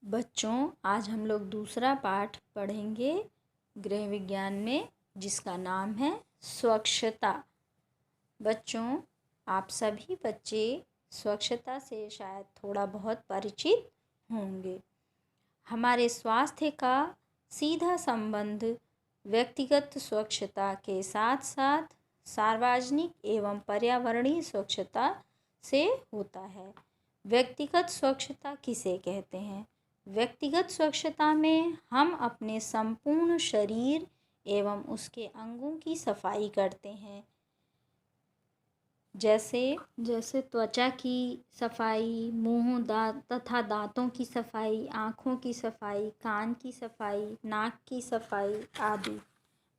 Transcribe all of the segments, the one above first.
बच्चों, आज हम लोग दूसरा पाठ पढ़ेंगे गृह विज्ञान में, जिसका नाम है स्वच्छता। बच्चों, आप सभी बच्चे स्वच्छता से शायद थोड़ा बहुत परिचित होंगे। हमारे स्वास्थ्य का सीधा संबंध व्यक्तिगत स्वच्छता के साथ साथ सार्वजनिक एवं पर्यावरणीय स्वच्छता से होता है। व्यक्तिगत स्वच्छता किसे कहते हैं? व्यक्तिगत स्वच्छता में हम अपने संपूर्ण शरीर एवं उसके अंगों की सफाई करते हैं, जैसे त्वचा की सफाई, मुंह, दांत तथा दांतों की सफाई, आँखों की सफाई, कान की सफाई, नाक की सफाई आदि।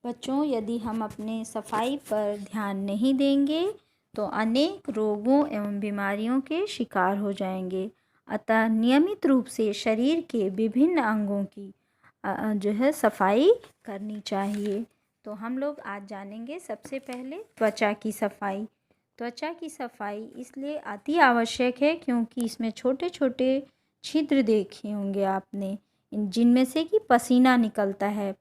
बच्चों, यदि हम अपने सफाई पर ध्यान नहीं देंगे तो अनेक रोगों एवं बीमारियों के शिकार हो जाएंगे। अतः नियमित रूप से शरीर के विभिन्न अंगों की सफाई करनी चाहिए। तो हम लोग आज जानेंगे सबसे पहले त्वचा की सफाई। त्वचा की सफाई इसलिए अति आवश्यक है क्योंकि इसमें छोटे छोटे छिद्र देखे होंगे आपने, जिनमें से कि पसीना निकलता है।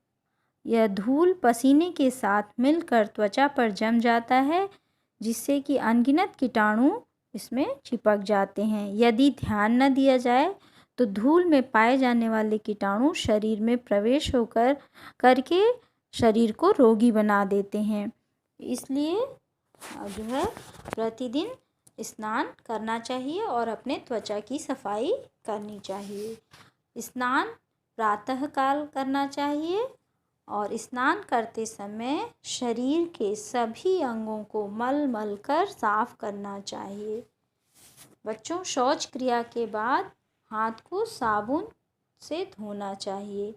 यह धूल पसीने के साथ मिलकर त्वचा पर जम जाता है, जिससे कि अनगिनत कीटाणु इसमें चिपक जाते हैं। यदि ध्यान न दिया जाए तो धूल में पाए जाने वाले कीटाणु शरीर में प्रवेश करके शरीर को रोगी बना देते हैं। इसलिए जो है प्रतिदिन स्नान करना चाहिए और अपने त्वचा की सफाई करनी चाहिए। स्नान प्रातःकाल करना चाहिए और स्नान करते समय शरीर के सभी अंगों को मल कर साफ करना चाहिए। बच्चों, शौच क्रिया के बाद हाथ को साबुन से धोना चाहिए।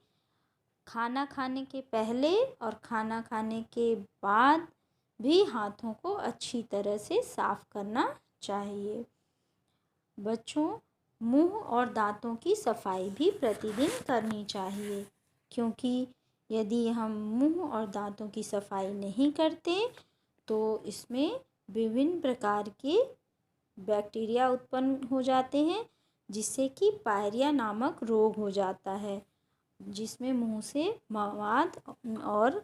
खाना खाने के पहले और खाना खाने के बाद भी हाथों को अच्छी तरह से साफ करना चाहिए। बच्चों, मुंह और दांतों की सफाई भी प्रतिदिन करनी चाहिए, क्योंकि यदि हम मुंह और दांतों की सफाई नहीं करते तो इसमें विभिन्न प्रकार के बैक्टीरिया उत्पन्न हो जाते हैं, जिससे कि पायरिया नामक रोग हो जाता है, जिसमें मुंह से मवाद और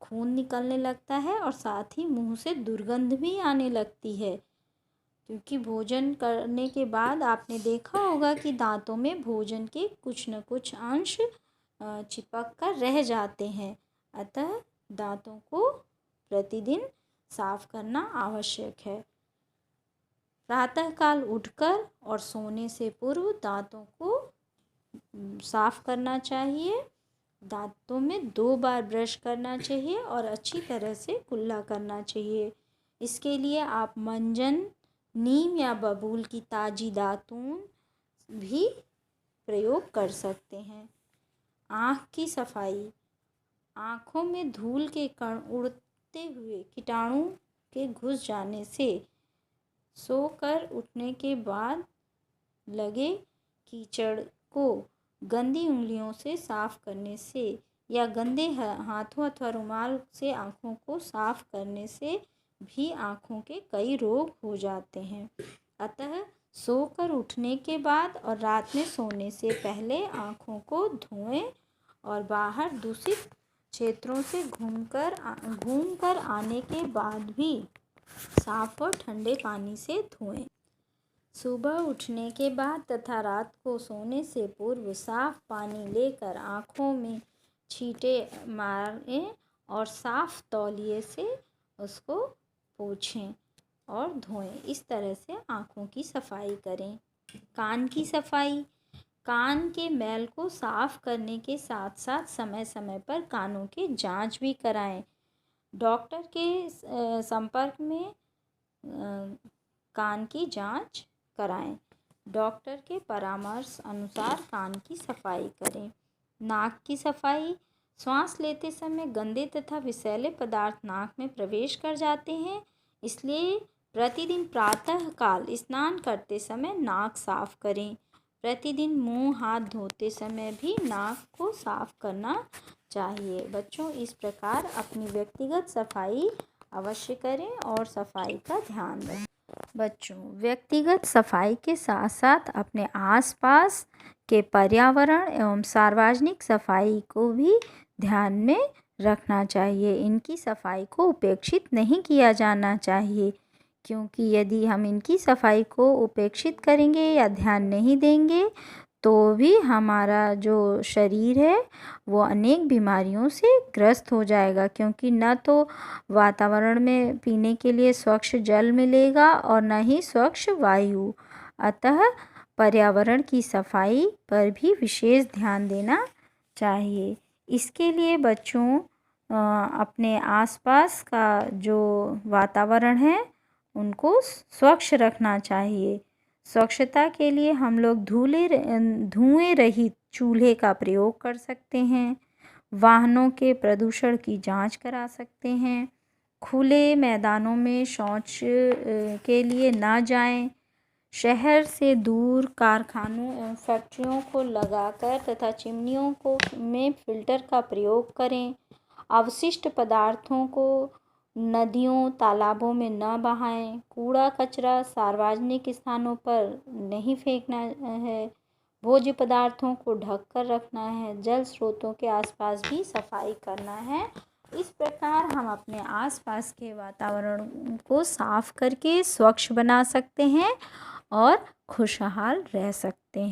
खून निकलने लगता है और साथ ही मुंह से दुर्गंध भी आने लगती है। क्योंकि भोजन करने के बाद आपने देखा होगा कि दांतों में भोजन के कुछ न कुछ अंश चिपक कर रह जाते हैं। अतः दांतों को प्रतिदिन साफ करना आवश्यक है। प्रातःकाल उठकर और सोने से पूर्व दांतों को साफ करना चाहिए। दांतों में 2 बार ब्रश करना चाहिए और अच्छी तरह से कुल्ला करना चाहिए। इसके लिए आप मंजन, नीम या बबूल की ताज़ी दातून भी प्रयोग कर सकते हैं। आँख की सफाई। आँखों में धूल के कण उड़ते हुए कीटाणु के घुस जाने से सोकर उठने के बाद लगे कीचड़ को गंदी उंगलियों से साफ करने से या गंदे हाथों अथवा रुमाल से आँखों को साफ करने से भी आँखों के कई रोग हो जाते हैं। अतः सोकर उठने के बाद और रात में सोने से पहले आँखों को धोएं और बाहर दूषित क्षेत्रों से घूमकर आने के बाद भी साफ और ठंडे पानी से धोएं। सुबह उठने के बाद तथा रात को सोने से पूर्व साफ पानी लेकर आँखों में छींटे मारें और साफ तौलिए से उसको पोंछें और धोएं। इस तरह से आँखों की सफाई करें। कान की सफाई। कान के मैल को साफ करने के साथ साथ समय समय पर कानों की जांच भी कराएं। डॉक्टर के संपर्क में कान की जांच कराएं। डॉक्टर के परामर्श अनुसार कान की सफाई करें। नाक की सफाई। श्वास लेते समय गंदे तथा विषैले पदार्थ नाक में प्रवेश कर जाते हैं, इसलिए प्रतिदिन प्रातःकाल स्नान करते समय नाक साफ करें। प्रतिदिन मुंह हाथ धोते समय भी नाक को साफ करना चाहिए। बच्चों, इस प्रकार अपनी व्यक्तिगत सफाई अवश्य करें और सफाई का ध्यान रखें। बच्चों, व्यक्तिगत सफाई के साथ साथ अपने आसपास के पर्यावरण एवं सार्वजनिक सफाई को भी ध्यान में रखना चाहिए। इनकी सफाई को उपेक्षित नहीं किया जाना चाहिए, क्योंकि यदि हम इनकी सफाई को उपेक्षित करेंगे या ध्यान नहीं देंगे तो भी हमारा जो शरीर है वो अनेक बीमारियों से ग्रस्त हो जाएगा, क्योंकि न तो वातावरण में पीने के लिए स्वच्छ जल मिलेगा और न ही स्वच्छ वायु। अतः पर्यावरण की सफाई पर भी विशेष ध्यान देना चाहिए। इसके लिए बच्चों अपने आसपास का जो वातावरण है उनको स्वच्छ रखना चाहिए। स्वच्छता के लिए हम लोग धुएं रहित चूल्हे का प्रयोग कर सकते हैं, वाहनों के प्रदूषण की जांच करा सकते हैं, खुले मैदानों में शौच के लिए ना जाएं, शहर से दूर कारखानों एवं फैक्ट्रियों को लगाकर तथा चिमनियों को में फिल्टर का प्रयोग करें, अवशिष्ट पदार्थों को नदियों तालाबों में न बहाएं, कूड़ा कचरा सार्वजनिक स्थानों पर नहीं फेंकना है, भोज्य पदार्थों को ढक कर रखना है, जल स्रोतों के आसपास भी सफाई करना है। इस प्रकार हम अपने आसपास के वातावरण को साफ करके स्वच्छ बना सकते हैं और खुशहाल रह सकते हैं।